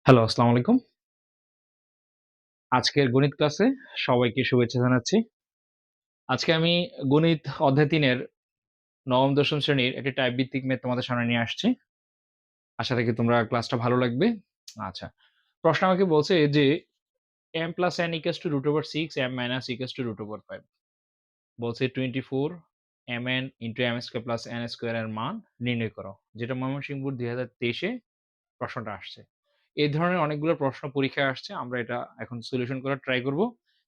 Hello, আসসালামু আলাইকুম। আজকের গণিত ক্লাসে সবাইকে শুভেচ্ছা জানাচ্ছি। আজকে আমি গণিত অধ্যায় ৩ এর ৯ম-১০ম শ্রেণীর একটি টাইপ ভিত্তিক ম্যাথ তোমাদের সামনে নিয়ে আসছি। আশা রাখি তোমরা ক্লাসটা ভালো লাগবে। আচ্ছা। প্রশ্ন আমাকে বলছে যে m + n = √6 m - √5 বলছে 24 mn * m² + n² এর মান নির্ণয় করো। যেটা ময়মনসিংহ বোর্ড ২০২৩ এ প্রশ্নটা আসছে। এই ধরনের অনেকগুলো প্রশ্ন পরীক্ষায় আসছে। আমরা এটা এখন সলিউশন করার ট্রাই করব।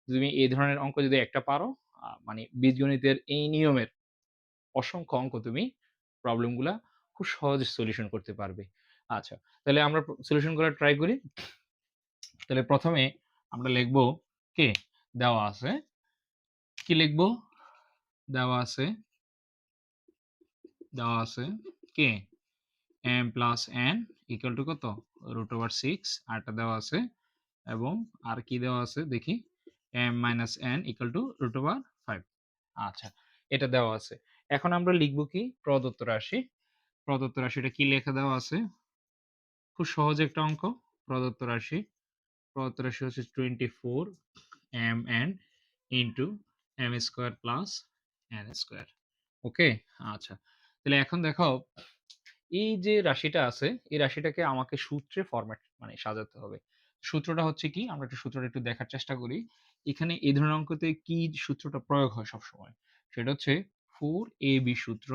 তুমি এই ধরনের অঙ্ক যদি একটা পারো, মানে বীজগণিতের এই নিয়মের অসংখ্য অঙ্ক তুমি প্রবলেমগুলা খুব সহজে সলিউশন করতে পারবে। আচ্ছা, তাহলে আমরা সলিউশন করার ট্রাই করি। তাহলে ১ম এ আমরা লিখব কি? দেওয়া আছে। কি লিখব? দেওয়া আছে দেওয়া আছে কি? m + n = কত? √6 আরেকটা দেওয়া আছে এবং আর কি দেওয়া আছে দেখি? m - n = √5 আচ্ছা, এটা দেওয়া আছে। এখন আমরা লিখব কি? প্রদত্ত রাশি। প্রদত্ত রাশিটা কি লেখা দেওয়া আছে? খুব সহজ একটা অঙ্ক। প্রদত্ত রাশি। প্রদত্ত রাশি হচ্ছে 24 mn into m² plus n²। ওকে? আচ্ছা। তাহলে এখন দেখো, এই যে রাশিটা আছে, এই রাশিটাকে আমাকে সূত্রে ফরম্যাট মানে সাজাতে হবে। সূত্রটা হচ্ছে কি? আমরা একটু সূত্রটা একটু দেখার চেষ্টা করি। এখানে এই ধরনের অঙ্কতে কি সূত্রটা প্রয়োগ হয় সবসময়? সেটা হচ্ছে 4ab সূত্র,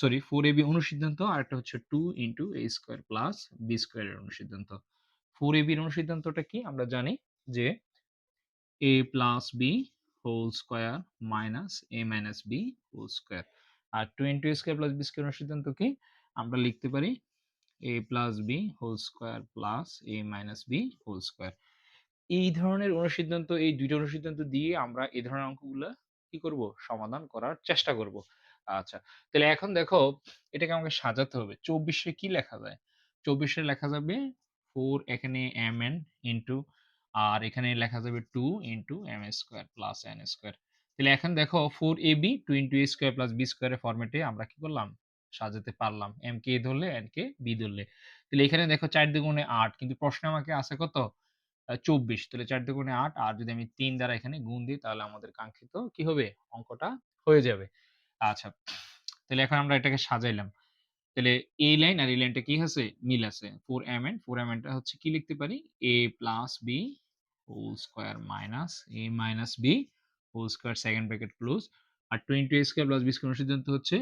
সরি 4ab অনুসিদ্ধান্ত, আরেকটা হচ্ছে 2 a square plus b square এর অনুসিদ্ধান্ত। 4ab এর অনুসিদ্ধান্তটা কি? আমরা জানি যে a plus b whole square minus a minus b whole square. আর 2 a square plus b square অনুসিদ্ধান্ত কি? আমরা লিখতে পারি a plus b whole square plus a minus b whole square. এই ধরনের অনুসিদ্ধান্ত, এই ২ টা অনুসিদ্ধান্ত দিয়ে আমরা এই ধরনের অঙ্কগুলা কি করব? সমাধান করার চেষ্টা করব। আচ্ছা, তাহলে এখন দেখো, এটাকে আমাকে সাজাতে হবে। ২৪ এ কি লেখা যায়? ২৪ এ লেখা যাবে 4 এখানে mn ইনটু, আর এখানে লেখা যাবে 2 ইনটু m² প্লাস n²। তাহলে এখন দেখো 4ab 2 a square plus b square এর ফরম্যাটে আমরা কি করলাম? সাজাতে পারলাম। m কে a ধরলে, n কে b ধরলে। তাহলে এখানে দেখো ৪ দুগুণে ৮, কিন্তু প্রশ্নে আমাকে আছে কত? ২৪। তাহলে ৪ দুগুণে ৮, আর যদি আমি ৩ দ্বারা এখানে গুণ দিই তাহলে আমাদের কাঙ্ক্ষিত কি হবে? অঙ্কটা হয়ে যাবে। আচ্ছা, তাহলে এখন আমরা এটাকে সাজাইলাম। তাহলে এই লাইন আর এই লাইনটা কি আছে? মিল আছে। 4mn টা হচ্ছে কি লিখতে পারি? a plus b whole square minus a minus b whole square second bracket close. আর 2 a square plus b square সিদ্ধান্ত হচ্ছে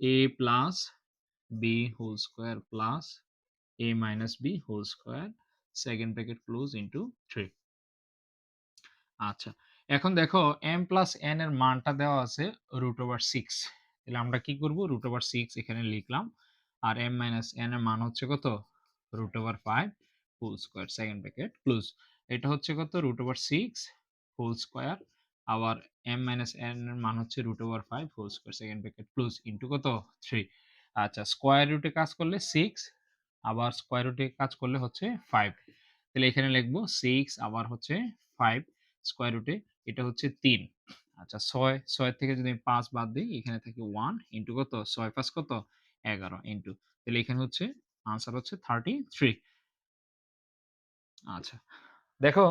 a plus b whole square plus a minus b whole square second bracket close into 3। আচ্ছা, এখন দেখো m plus n এর মানটা দেওয়া আছে √6। তাহলে আমরা কি করব? √6 এখানে লিখলাম। আর m মাইনাস n এর মান হচ্ছে কত? √5 whole square second bracket close. এটা হচ্ছে কত? √6 হোল স্কয়ার। আবার m মাইনাস n এর মান হচ্ছে √5 whole square second bracket close into কত? 3। আচ্ছা, স্কয়ার রুটে কাজ করলে 6, আবার স্কয়ার রুটে কাজ করলে হচ্ছে 5। তাহলে এখানে লিখবো 6 আবার হচ্ছে 5 স্কয়ার রুটে, এটা হচ্ছে ৩। আচ্ছা, ৬ থেকে যদি আমি ৫ বাদ দিই, এখানে থাকে 1 ইনটু কত? ৬ ৫ কত? ১১ ইনটু, তাহলে এখানে হচ্ছে আনসার হচ্ছে 33। আচ্ছা, দেখো,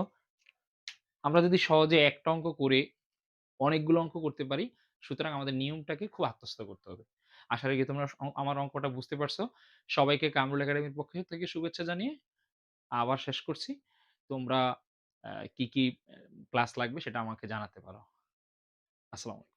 আমরা যদি সহজে একটা অঙ্ক করে অনেকগুলো অঙ্ক করতে পারি, সুতরাং আমাদের নিয়মটাকে খুব আত্মস্থ করতে হবে। আশা রাখি তোমরা আমার অঙ্কটা বুঝতে পারছো। সবাইকে কামরুল একাডেমির পক্ষ থেকে শুভেচ্ছা জানিয়ে আবার শেষ করছি। তোমরা কি, কি ক্লাস লাগবে সেটা আমাকে জানাতে পারো। আসসালামু আলাইকুম।